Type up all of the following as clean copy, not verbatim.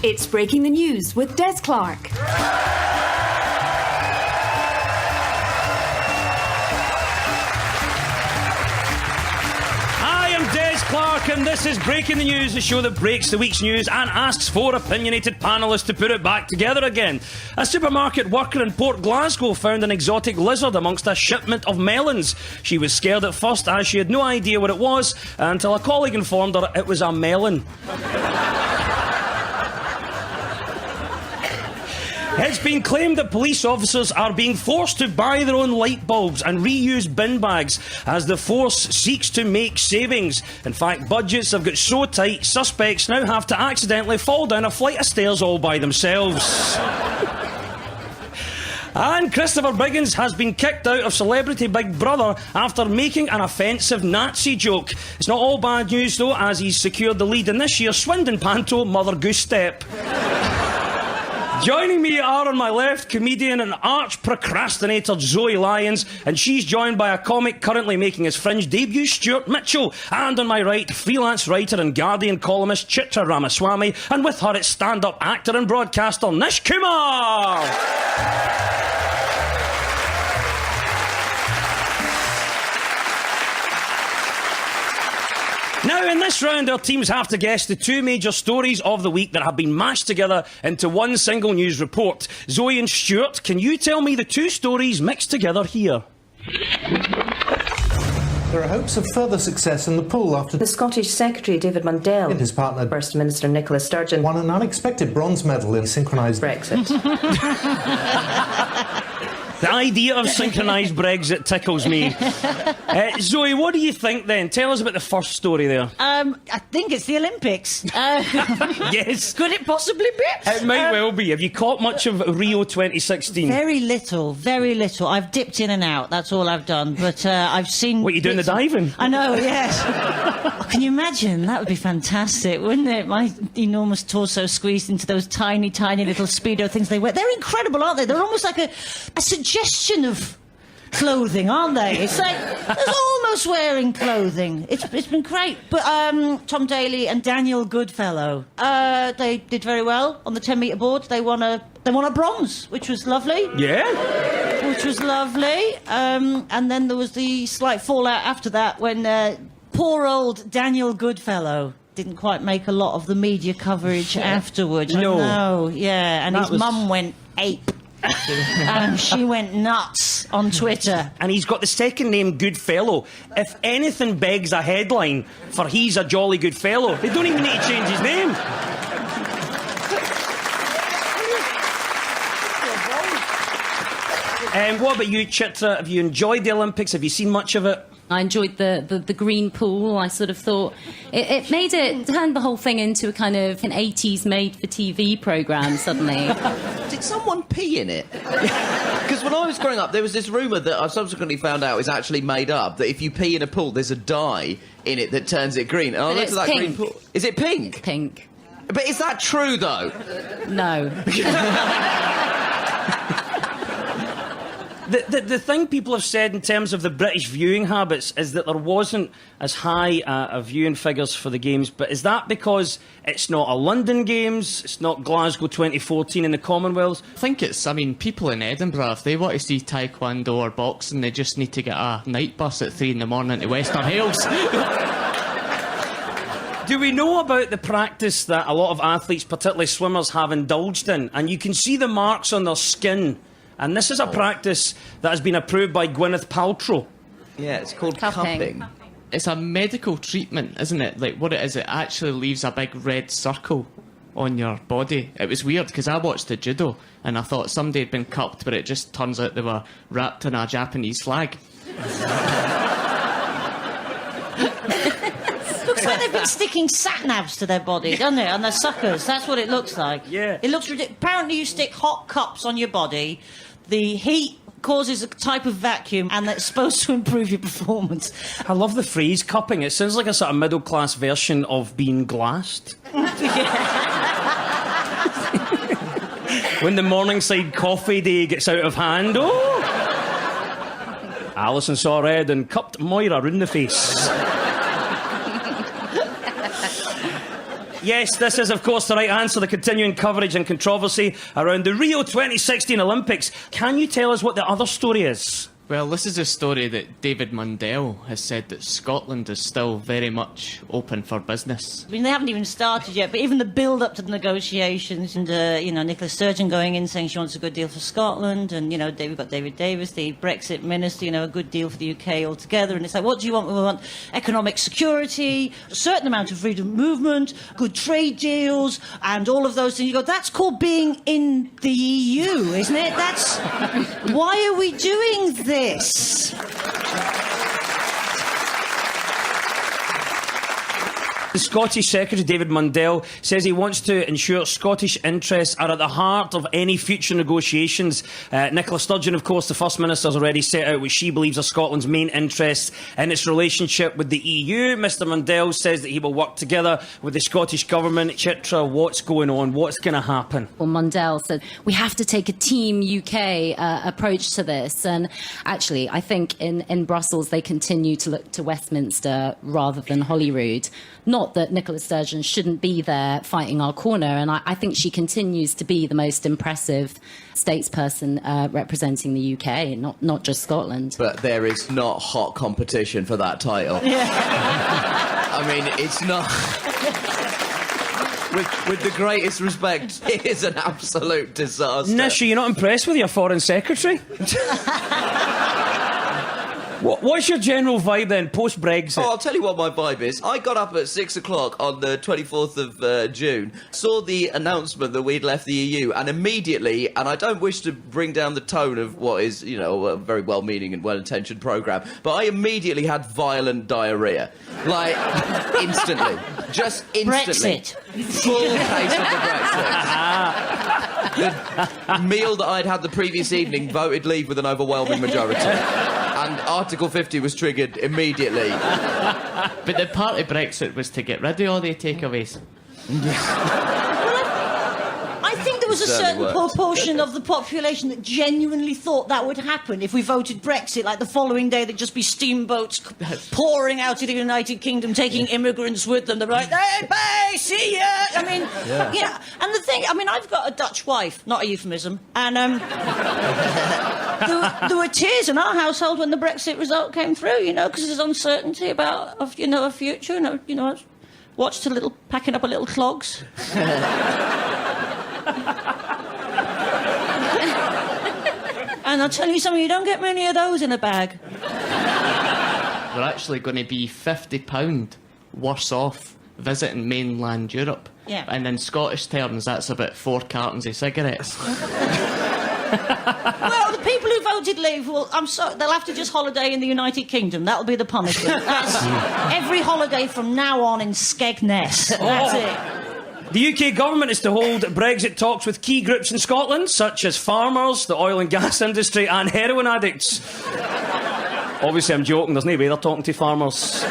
It's Breaking the News with Des Clark. Clark, and this is Breaking the News, the show that breaks the week's news and asks four opinionated panellists to put it back together again. A supermarket worker in Port Glasgow found an exotic lizard amongst a shipment of melons. She was scared at first as she had no idea what it was until a colleague informed her it was a melon. It's been claimed that police officers are being forced to buy their own light bulbs and reuse bin bags as the force seeks to make savings. In fact, budgets have got so tight, suspects now have to accidentally fall down a flight of stairs all by themselves. And Christopher Biggins has been kicked out of Celebrity Big Brother after making an offensive Nazi joke. It's not all bad news, though, as he's secured the lead in this year's Swindon Panto Mother Goose Step. Joining me are, on my left, comedian and arch procrastinator Zoe Lyons, and she's joined by a comic currently making his Fringe debut, Stuart Mitchell, and on my right, freelance writer and Guardian columnist Chitra Ramaswamy, and with her it's stand-up actor and broadcaster Nish Kumar. Now, in this round, our teams have to guess the two major stories of the week that have been mashed together into one single news report. Zoe and Stuart, can you tell me the two stories mixed together here? There are hopes of further success in the pool after the Scottish Secretary David Mundell and his partner First Minister Nicola Sturgeon won an unexpected bronze medal in synchronised Brexit. The idea of synchronised Brexit tickles me. Zoe, what do you think then? Tell us about the first story there. I think it's the Olympics. Yes. Could it possibly be? It might well be. Have you caught much of Rio 2016? Very little, very little. I've dipped in and out, that's all I've done. But I've seen... What, you doing the diving? I know, yes. Can you imagine? That would be fantastic, wouldn't it? My enormous torso squeezed into those tiny, tiny little Speedo things they wear. They're incredible, aren't they? They're almost like a suggestion of clothing, aren't they? It's like there's almost wearing clothing. It's been great. But Tom Daley and Daniel Goodfellow, they did very well on the 10-metre board. They won a bronze, which was lovely. Yeah, which was lovely. And then there was the slight fallout after that when poor old Daniel Goodfellow didn't quite make a lot of the media coverage afterwards. No, yeah, and his mum went ape. And she went nuts on Twitter. And he's got the second name Goodfellow. If anything begs a headline for he's a jolly good fellow, they don't even need to change his name. What about you, Chitra? Have you enjoyed the Olympics? Have you seen much of it? I enjoyed the green pool. I sort of thought it turned the whole thing into a kind of an 80s made-for-TV programme suddenly. Did someone pee in it? Because when I was growing up, there was this rumour that I've subsequently found out is actually made up, that if you pee in a pool, there's a dye in it that turns it green. And I looked at that green pool. Is it pink? Pink. But is that true, though? No. The thing people have said in terms of the British viewing habits is that there wasn't as high a viewing figures for the Games, but is that because it's not a London Games, it's not Glasgow 2014 in the Commonwealth? I think it's, people in Edinburgh, if they want to see taekwondo or boxing, they just need to get a night bus at 3 in the morning to Western Hales. Do we know about the practice that a lot of athletes, particularly swimmers, have indulged in? And you can see the marks on their skin. And this is a practice that has been approved by Gwyneth Paltrow. Yeah, it's called cupping. It's a medical treatment, isn't it? Like, what it is, it actually leaves a big red circle on your body. It was weird, because I watched the judo, and I thought somebody had been cupped, but it just turns out they were wrapped in a Japanese flag. Looks like they've been sticking sat-navs to their body, doesn't it? And they're suckers. That's what it looks like. Yeah. It looks ridiculous. Apparently you stick hot cups on your body. The heat causes a type of vacuum, and that's supposed to improve your performance. I love the phrase cupping. It sounds like a sort of middle-class version of being glassed. When the Morningside coffee day gets out of hand, oh! Alison saw red and cupped Moira round the face. Yes, this is, of course, the right answer. The continuing coverage and controversy around the Rio 2016 Olympics. Can you tell us what the other story is? Well, this is a story that David Mundell has said that Scotland is still very much open for business. I mean, they haven't even started yet, but even the build-up to the negotiations and, Nicola Sturgeon going in saying she wants a good deal for Scotland and, we've got David Davis, the Brexit minister, a good deal for the UK altogether. And it's like, what do you want? We want economic security, a certain amount of freedom of movement, good trade deals, and all of those things. You go, that's called being in the EU, isn't it? That's... Why are we doing this? The Scottish Secretary, David Mundell, says he wants to ensure Scottish interests are at the heart of any future negotiations. Nicola Sturgeon, of course, the First Minister, has already set out what she believes are Scotland's main interests in its relationship with the EU. Mr Mundell says that he will work together with the Scottish Government. Chitra, what's going on? What's going to happen? Well, Mundell said we have to take a Team UK approach to this. And actually, I think in Brussels they continue to look to Westminster rather than Holyrood. Not that Nicola Sturgeon shouldn't be there fighting our corner, and I think she continues to be the most impressive statesperson representing the UK, not just Scotland. But there is not hot competition for that title. Yeah. I mean, it's not... With the greatest respect, it is an absolute disaster. Nisha, you're not impressed with your Foreign Secretary? What's your general vibe then, post-Brexit? Oh, I'll tell you what my vibe is. I got up at 6 o'clock on the 24th of June, saw the announcement that we'd left the EU, and immediately, and I don't wish to bring down the tone of what is, a very well-meaning and well-intentioned programme, but I immediately had violent diarrhoea. Like, instantly. Just instantly. Brexit. Full case of the Brexit. The meal that I'd had the previous evening voted leave with an overwhelming majority. And Article 50 was triggered immediately. But the part of Brexit was to get rid of all the takeaways. I think there was a certain proportion of the population that genuinely thought that would happen if we voted Brexit. Like the following day, there'd just be steamboats pouring out of the United Kingdom, taking immigrants with them. They're like, hey, bye, see ya! I mean, And the thing, I've got a Dutch wife, not a euphemism, and there were tears in our household when the Brexit result came through, because there's uncertainty about, a future. I watched packing up a little clogs. And I'll tell you something, you don't get many of those in a bag. We're actually going to be £50 worse off visiting mainland Europe. Yeah. And in Scottish terms, that's about 4 cartons of cigarettes. Well, the people who voted leave, I'm sorry, they'll have to just holiday in the United Kingdom. That'll be the punishment. That's every holiday from now on in Skegness. That's it. The UK government is to hold Brexit talks with key groups in Scotland, such as farmers, the oil and gas industry and heroin addicts. Obviously, I'm joking. There's no way they're talking to farmers.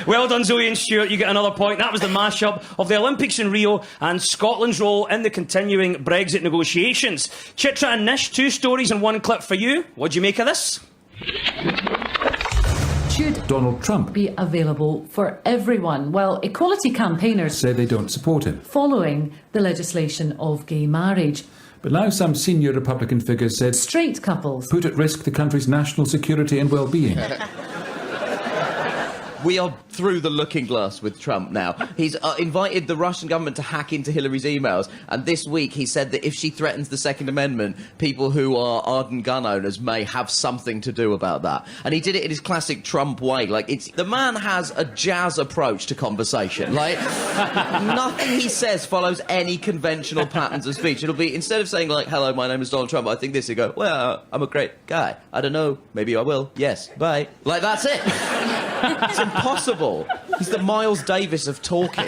Well done, Zoe and Stuart. You get another point. That was the mashup of the Olympics in Rio and Scotland's role in the continuing Brexit negotiations. Chitra and Nish, 2 stories and 1 clip for you. What do you make of this? Should Donald Trump be available for everyone? Well, equality campaigners say they don't support him, following the legislation of gay marriage. But now some senior Republican figures said straight couples put at risk the country's national security and well-being. We are through the looking glass with Trump now. He's invited the Russian government to hack into Hillary's emails, and this week he said that if she threatens the Second Amendment, people who are ardent gun owners may have something to do about that. And he did it in his classic Trump way. The man has a jazz approach to conversation. Nothing he says follows any conventional patterns of speech. It'll be, instead of saying hello, my name is Donald Trump, I think this, he'll go, well, I'm a great guy. I don't know, maybe I will. Yes, bye. That's it. It's impossible. He's the Miles Davis of talking.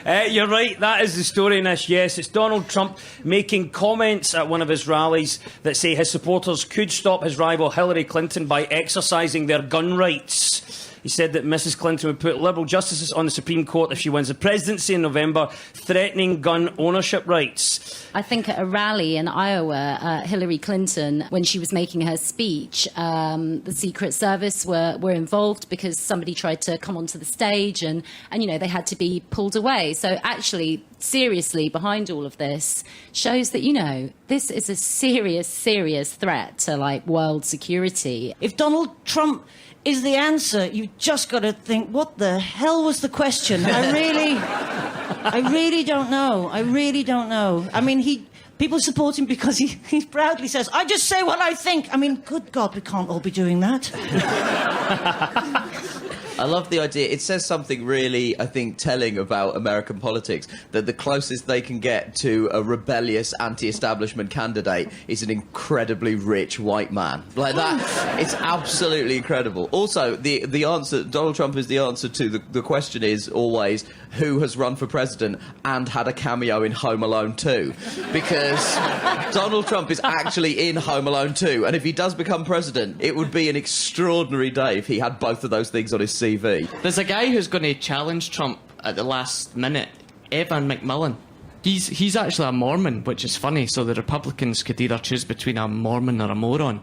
You're right, that is the story, Nish. Yes, it's Donald Trump making comments at one of his rallies that say his supporters could stop his rival Hillary Clinton by exercising their gun rights. He said that Mrs Clinton would put Liberal justices on the Supreme Court if she wins the presidency in November, threatening gun ownership rights. I think at a rally in Iowa, Hillary Clinton, when she was making her speech, the Secret Service were involved because somebody tried to come onto the stage and they had to be pulled away. So actually, seriously, behind all of this shows that, this is a serious, serious threat to, world security. If Donald Trump is the answer, you've just got to think, what the hell was the question? I really don't know. I really don't know. I mean, people support him because he proudly says, I just say what I think. I mean, good God, we can't all be doing that. I love the idea. It says something really, I think, telling about American politics, that the closest they can get to a rebellious anti-establishment candidate is an incredibly rich white man. Like that, it's absolutely incredible. Also, the answer, Donald Trump is the answer to the question is always, who has run for president and had a cameo in Home Alone 2? Because Donald Trump is actually in Home Alone 2, and if he does become president, it would be an extraordinary day if he had both of those things on his CV. There's a guy who's going to challenge Trump at the last minute, Evan McMillan. He's actually a Mormon, which is funny, so the Republicans could either choose between a Mormon or a moron.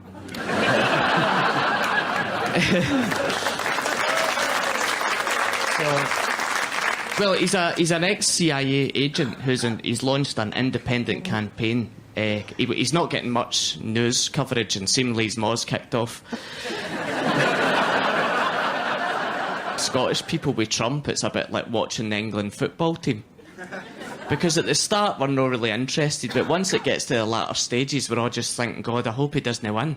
Well, he's an ex-CIA agent he's launched an independent campaign. He's not getting much news coverage, and seemingly his maw's kicked off. Scottish people with Trump, it's a bit like watching the England football team. Because at the start we're not really interested, but once it gets to the latter stages we're all just thinking, God, I hope he doesn't win.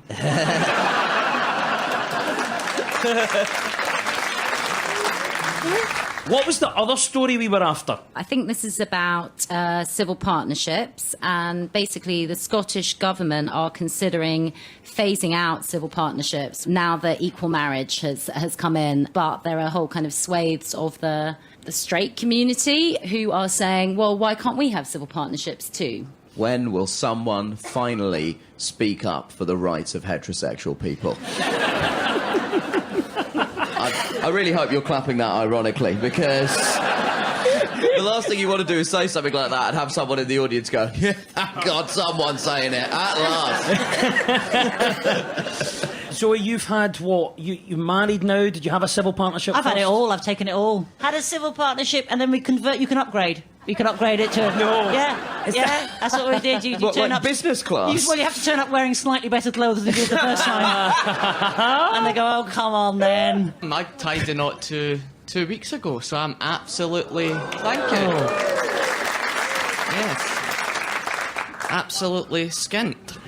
What was the other story we were after? I think this is about civil partnerships, and basically the Scottish government are considering phasing out civil partnerships now that equal marriage has come in, but there are whole kind of swathes of the straight community who are saying, well, why can't we have civil partnerships too? When will someone finally speak up for the rights of heterosexual people? I really hope you're clapping that ironically, because the last thing you want to do is say something like that and have someone in the audience go, yeah, thank God someone's saying it, at last. So you've had what? You're married now? Did you have a civil partnership I've first? had it all. I've taken it all. Had a civil partnership, and then we convert. You can upgrade. You can upgrade it to... No. Yeah, that's what we did. You What, turn like up... business class? You have to turn up wearing slightly better clothes than you did the first time. And they go, oh, come on, then. I tied the knot 2 weeks ago, so I'm absolutely... Thank you. Yes. Absolutely skint.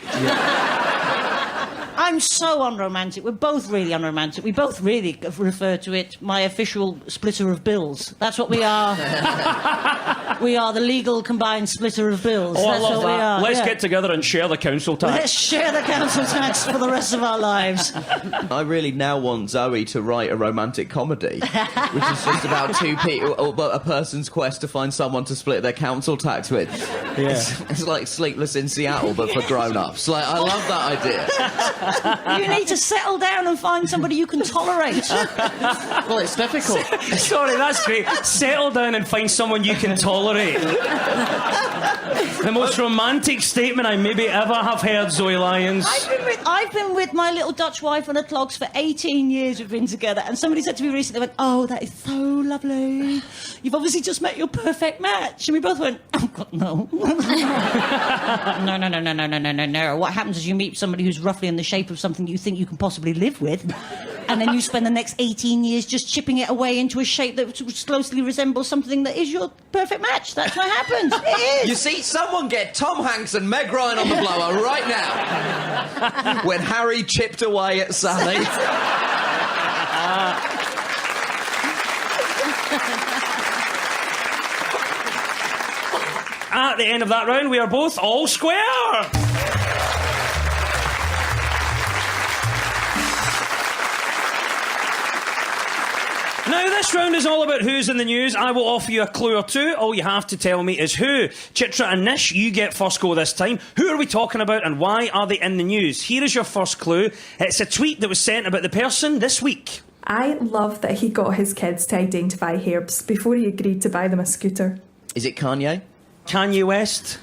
I'm so unromantic. We're both really unromantic. We both really refer to it, my official splitter of bills. That's what we are. We are the legal combined splitter of bills. Oh, That's I love what that. we are. Let's yeah. get together and share the council tax. Let's share the council tax for the rest of our lives. I really now want Zoe to write a romantic comedy, which is just about two people, or a person's quest to find someone to split their council tax with. Yeah. It's like Sleepless in Seattle, but for grown-ups. Like, I love that idea. You need to settle down and find somebody you can tolerate. Well, it's difficult. Sorry, that's great. Settle down and find someone you can tolerate. The most romantic statement I maybe ever have heard, Zoe Lyons. I've been with my little Dutch wife on the clogs for 18 years. We've been together, and somebody said to me recently, they went, oh, that is so lovely. You've obviously just met your perfect match. And we both went, oh, God, no. No. What happens is you meet somebody who's roughly in the shape of something you think you can possibly live with, and then you spend the next 18 years just chipping it away into a shape that closely resembles something that is your perfect match. That's what happens. It is. You see, someone get Tom Hanks and Meg Ryan on the blower right now. When Harry chipped away at Sally. At the end of that round, we are both all square. Now, this round is all about who's in the news. I will offer you a clue or two. All you have to tell me is who. Chitra and Nish, you get first go this time. Who are we talking about and why are they in the news? Here is your first clue. It's a tweet that was sent about the person this week. I love that he got his kids to identify herbs before he agreed to buy them a scooter. Is it Kanye? Kanye West?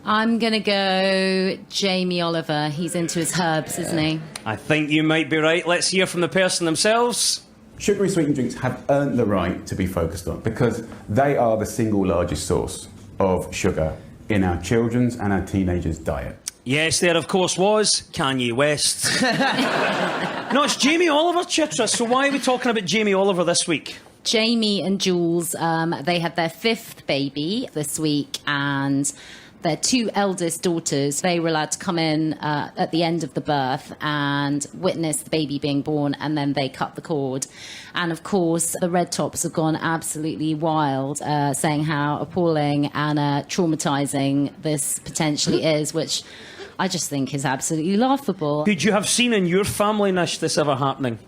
I'm going to go Jamie Oliver. He's into his herbs, isn't he? I think you might be right. Let's hear from the person themselves. Sugary sweetened drinks have earned the right to be focused on because they are the single largest source of sugar in our children's and our teenagers' diet. Yes, there of course was Kanye West. No, it's Jamie Oliver, Chitra. So why are we talking about Jamie Oliver this week? Jamie and Jules, they had their 5th baby this week, and their 2 eldest daughters, they were allowed to come in at the end of the birth and witness the baby being born, and then they cut the cord. And of course, the Red Tops have gone absolutely wild, saying how appalling and traumatising this potentially is, which I just think is absolutely laughable. Could you have seen in your family, Nish, this ever happening?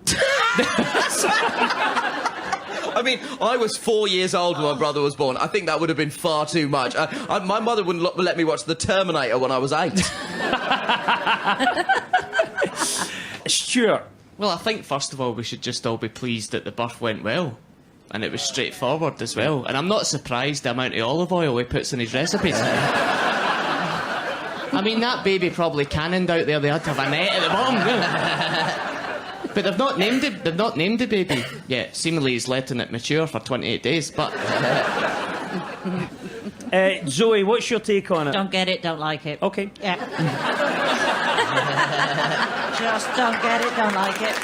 I mean, I was 4 years old when my brother was born. I think that would have been far too much. My mother wouldn't let me watch The Terminator when I was 8. Stuart? Well, I think, first of all, we should just all be pleased that the birth went well. And it was straightforward as well. And I'm not surprised the amount of olive oil he puts in his recipes. I mean, that baby probably cannoned out there. They had to have a net at the bottom. But they've not named it. They've not named the baby yet. Seemingly, he's letting it mature for 28 days. But Zoe, what's your take on it? Don't get it, don't like it. Okay. Yeah. Just don't get it, don't like it.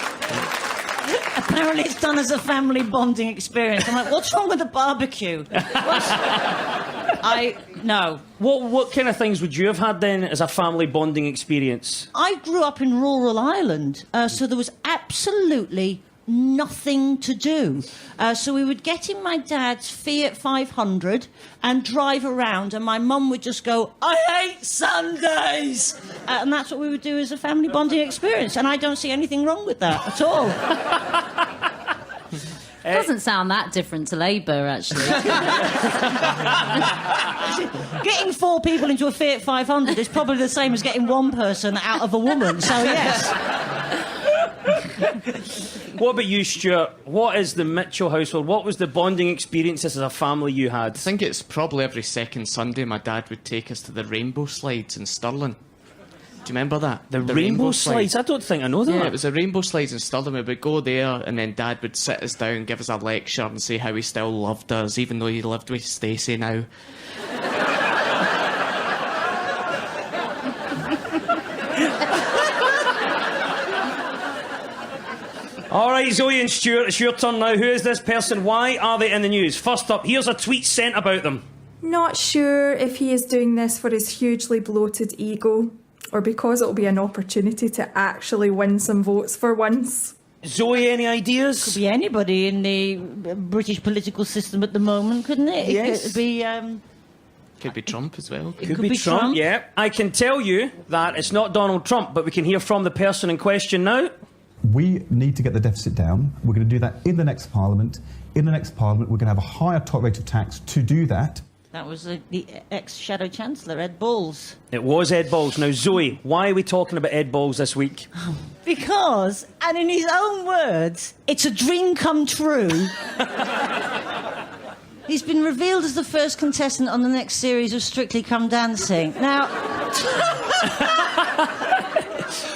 Apparently it's done as a family bonding experience. I'm like, what's wrong with the barbecue? No. What kind of things would you have had then as a family bonding experience? I grew up in rural Ireland, so there was absolutely nothing to do. So we would get in my dad's Fiat 500 and drive around, and my mum would just go, I hate Sundays! And that's what we would do as a family bonding experience, and I don't see anything wrong with that at all. It doesn't sound that different to Labour, actually. Getting 4 people into a Fiat 500 is probably the same as getting 1 person out of a woman, so yes. What about you, Stuart? What is the Mitchell household? What was the bonding experiences as a family you had? I think it's probably every second Sunday my dad would take us to the rainbow slides in Stirling. Do you remember that? The rainbow slides? I don't think I know that. Yeah, it was a rainbow slides in Stirling. We would go there, and then Dad would sit us down, give us a lecture, and say how he still loved us, even though he lived with Stacey now. All right, Zoe and Stuart, it's your turn now. Who is this person? Why are they in the news? First up, here's a tweet sent about them. Not sure if he is doing this for his hugely bloated ego or because it'll be an opportunity to actually win some votes for once. Zoe, any ideas? Could be anybody in the British political system at the moment, couldn't it? Yes. It could be... Could be Trump as well. Could be Trump, yeah. I can tell you that it's not Donald Trump, but we can hear from the person in question now. We need to get the deficit down. We're going to do that in the next Parliament. In the next Parliament, we're going to have a higher top rate of tax to do that. That was the ex-Shadow Chancellor, Ed Balls. It was Ed Balls. Now, Zoe, why are we talking about Ed Balls this week? Because, and in his own words, it's a dream come true. He's been revealed as the first contestant on the next series of Strictly Come Dancing. Now...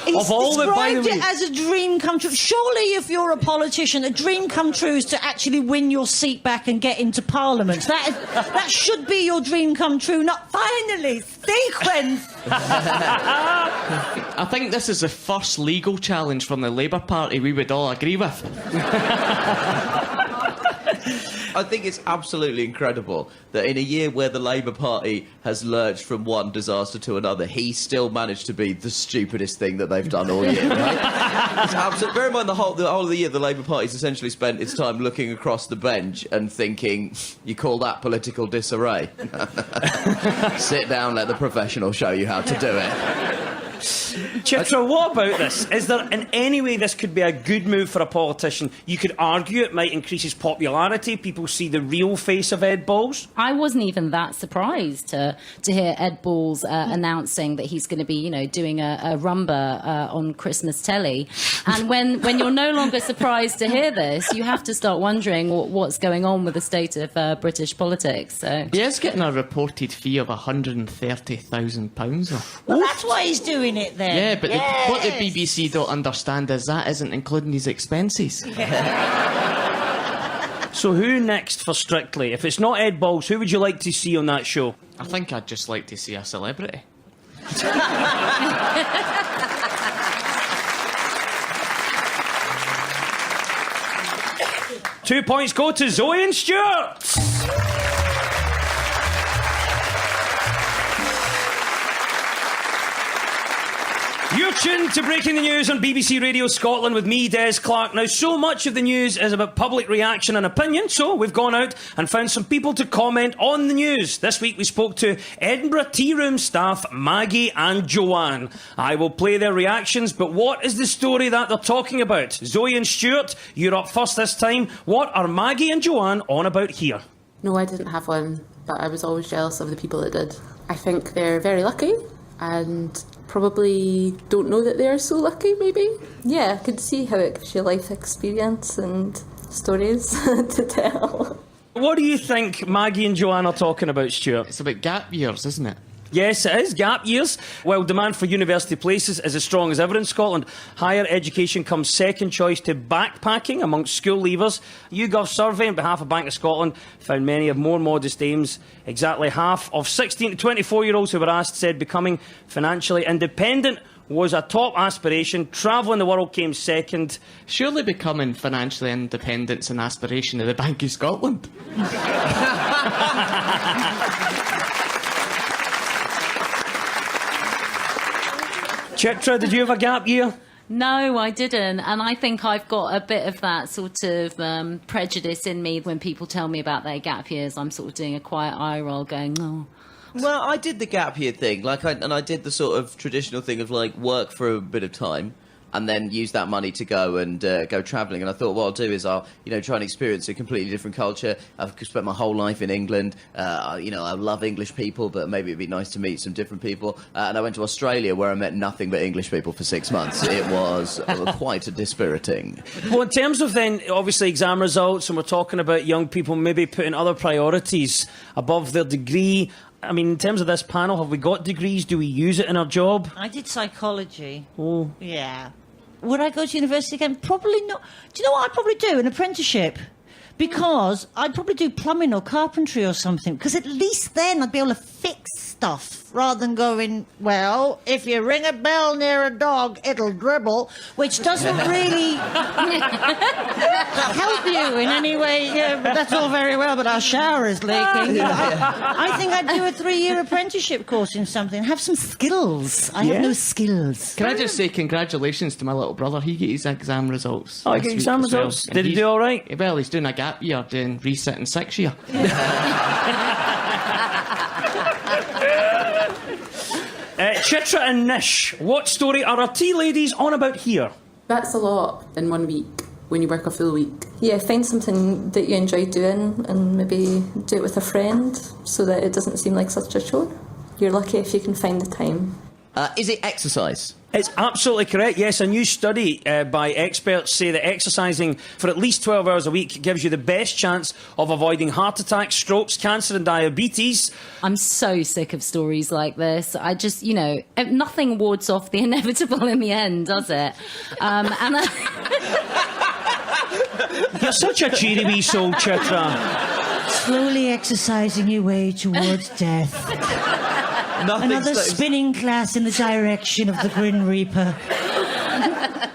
He's described it as a dream come true. Surely, if you're a politician, a dream come true is to actually win your seat back and get into Parliament. That should be your dream come true, not finally, sequence! I think this is the first legal challenge from the Labour Party we would all agree with. I think it's absolutely incredible that in a year where the Labour Party has lurched from one disaster to another, he still managed to be the stupidest thing that they've done all year, right? It's absolute, bear in mind the whole of the year the Labour Party's essentially spent its time looking across the bench and thinking, you call that political disarray? Sit down, let the professional show you how to do it. Chitra, what about this? Is there in any way this could be a good move for a politician? You could argue it might increase his popularity. People see the real face of Ed Balls. I wasn't even that surprised to hear Ed Balls announcing that he's going to be, you know, doing a rumba on Christmas telly. And when you're no longer surprised to hear this, you have to start wondering what's going on with the state of British politics. So he is getting a reported fee of £130,000. Well, that's why he's doing it then. Yeah, but what the BBC don't understand is that isn't including his expenses. So who next for Strictly? If it's not Ed Balls, who would you like to see on that show? I think I'd just like to see a celebrity. 2 points go to Zoe and Stuart. You're tuned to Breaking the News on BBC Radio Scotland with me, Des Clark. Now, so much of the news is about public reaction and opinion, so we've gone out and found some people to comment on the news. This week we spoke to Edinburgh Tea Room staff Maggie and Joanne. I will play their reactions, but what is the story that they're talking about? Zoe and Stuart, you're up first this time. What are Maggie and Joanne on about here? No, I didn't have one, but I was always jealous of the people that did. I think they're very lucky and probably don't know that they're so lucky, maybe. Yeah, I could see how it gives you life experience and stories to tell. What do you think Maggie and Joanne are talking about, Stuart? It's about gap years, isn't it? Yes, it is. Gap years. While demand for university places is as strong as ever in Scotland, higher education comes second choice to backpacking amongst school leavers. YouGov survey on behalf of Bank of Scotland found many have more modest aims. Exactly half of 16 to 24-year-olds who were asked said becoming financially independent was a top aspiration. Travelling the world came second. Surely becoming financially independent's an aspiration of the Bank of Scotland. Chitra, did you have a gap year? no, I didn't. And I think I've got a bit of that sort of prejudice in me when people tell me about their gap years. I'm sort of doing a quiet eye roll going, oh. Well, I did the gap year thing, I did the sort of traditional thing of like work for a bit of time and then use that money to go and go travelling. And I thought what I'll do is I'll try and experience a completely different culture. I've spent my whole life in England. I love English people, but maybe it'd be nice to meet some different people. And I went to Australia where I met nothing but English people for 6 months. It was quite dispiriting. Well, in terms of then, obviously, exam results, and we're talking about young people maybe putting other priorities above their degree. I mean, in terms of this panel, have we got degrees? Do we use it in our job? I did psychology. Oh. Yeah. Would I go to university again? Probably not. Do you know what I'd probably do? An apprenticeship. Because I'd probably do plumbing or carpentry or something. Because at least then I'd be able to fix stuff rather than going, well, if you ring a bell near a dog, it'll dribble, which doesn't really help you in any way. Yeah, but that's all very well, but our shower is leaking. I think I'd do a 3-year apprenticeship course in something. Have some skills. I have no skills. Can I just say congratulations to my little brother? He got his exam results. Oh, he got exam results? Did he do all right? Well, he's doing a gap year, doing resit in 6th year. Chitra and Nish, what story are our tea ladies on about here? That's a lot in 1 week when you work a full week. Yeah, find something that you enjoy doing and maybe do it with a friend so that it doesn't seem like such a chore. You're lucky if you can find the time. Is it exercise? It's absolutely correct, yes. A new study by experts say that exercising for at least 12 hours a week gives you the best chance of avoiding heart attacks, strokes, cancer and diabetes. I'm so sick of stories like this. I just, nothing wards off the inevitable in the end, does it? You're such a cheery wee soul, Chitra. Slowly exercising your way towards death. Another spinning class in the direction of the Grim Reaper.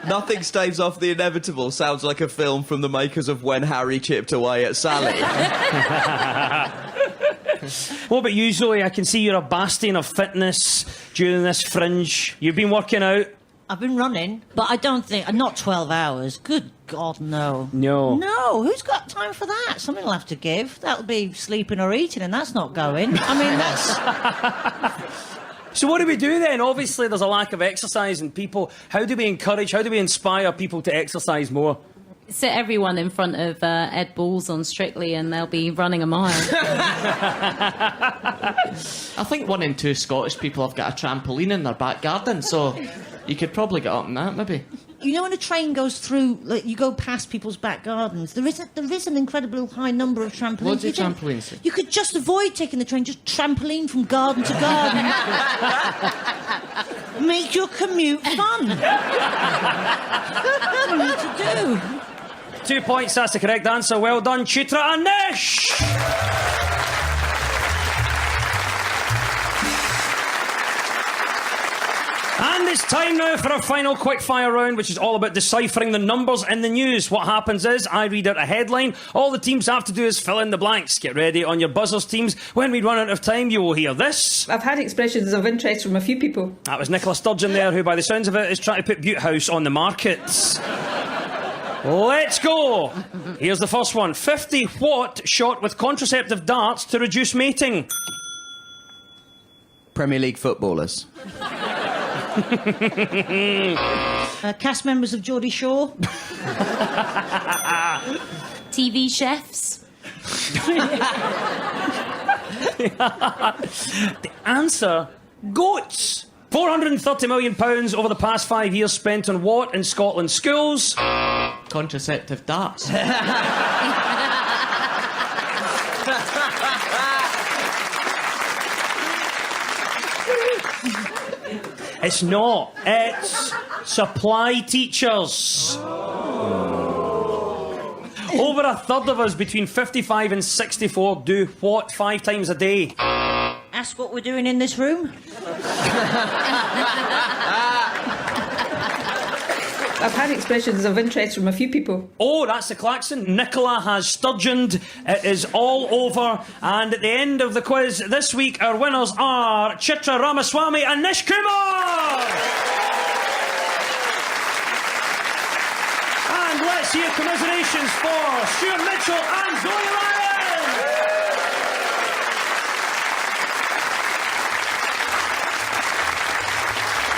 Nothing staves off the inevitable. Sounds like a film from the makers of When Harry Chipped Away at Sally. What about you, Zoe? I can see you're a bastion of fitness during this fringe. You've been working out. I've been running, but I don't think... Not 12 hours. Good God, no. No. No, who's got time for that? Something will have to give. That'll be sleeping or eating, and that's not going. I mean, that's... So what do we do then? Obviously, there's a lack of exercise in people. How do we encourage, how do we inspire people to exercise more? Sit everyone in front of Ed Balls on Strictly and they'll be running a mile. I think 1 in 2 Scottish people have got a trampoline in their back garden, so you could probably get up on that, maybe. You know, when a train goes through, like, you go past people's back gardens, there is an incredibly high number of trampolines. Loads of trampolines. You could just avoid taking the train, just trampoline from garden to garden. Make your commute fun. That's what you need to do. 2 points, that's the correct answer. Well done, Chitra and Nish! And it's time now for our final quickfire round, which is all about deciphering the numbers in the news. What happens is, I read out a headline. All the teams have to do is fill in the blanks. Get ready on your buzzers, teams. When we run out of time, you will hear this. I've had expressions of interest from a few people. That was Nicola Sturgeon there, who, by the sounds of it, is trying to put Butte House on the market. Let's go. Here's the first one. 50 what shot with contraceptive darts to reduce mating? Premier League footballers. Cast members of Geordie Shore. TV chefs. The answer, goats. £430 million over the past 5 years spent on what in Scotland's schools? Contraceptive darts. It's not. It's supply teachers. Over a third of us between 55 and 64 do what 5 times a day? Ask what we're doing in this room. I've had expressions of interest from a few people. Oh, that's the klaxon. Nicola has sturgeoned. It is all over. And at the end of the quiz this week, our winners are Chitra Ramaswamy and Nish Kumar. And let's hear commiserations for Stuart Mitchell and Zoe Ryan.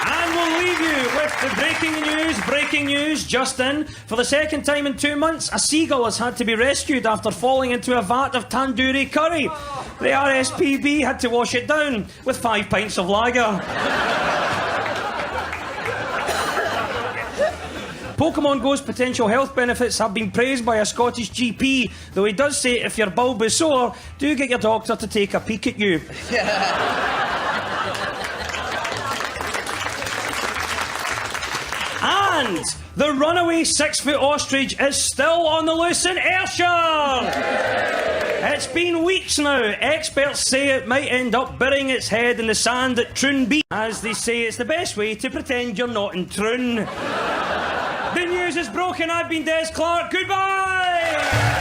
And we'll leave you with the breaking news, just in. For the second time in 2 months, a seagull has had to be rescued after falling into a vat of tandoori curry. The RSPB had to wash it down with 5 pints of lager. Pokemon Go's potential health benefits have been praised by a Scottish GP, though he does say if your bulb is sore, do get your doctor to take a peek at you. And the runaway 6-foot ostrich is still on the loose in Ayrshire. It's been weeks now. Experts say it might end up burying its head in the sand at Troon Beach. As they say, it's the best way to pretend you're not in Troon. The news is broken. I've been Des Clark. Goodbye!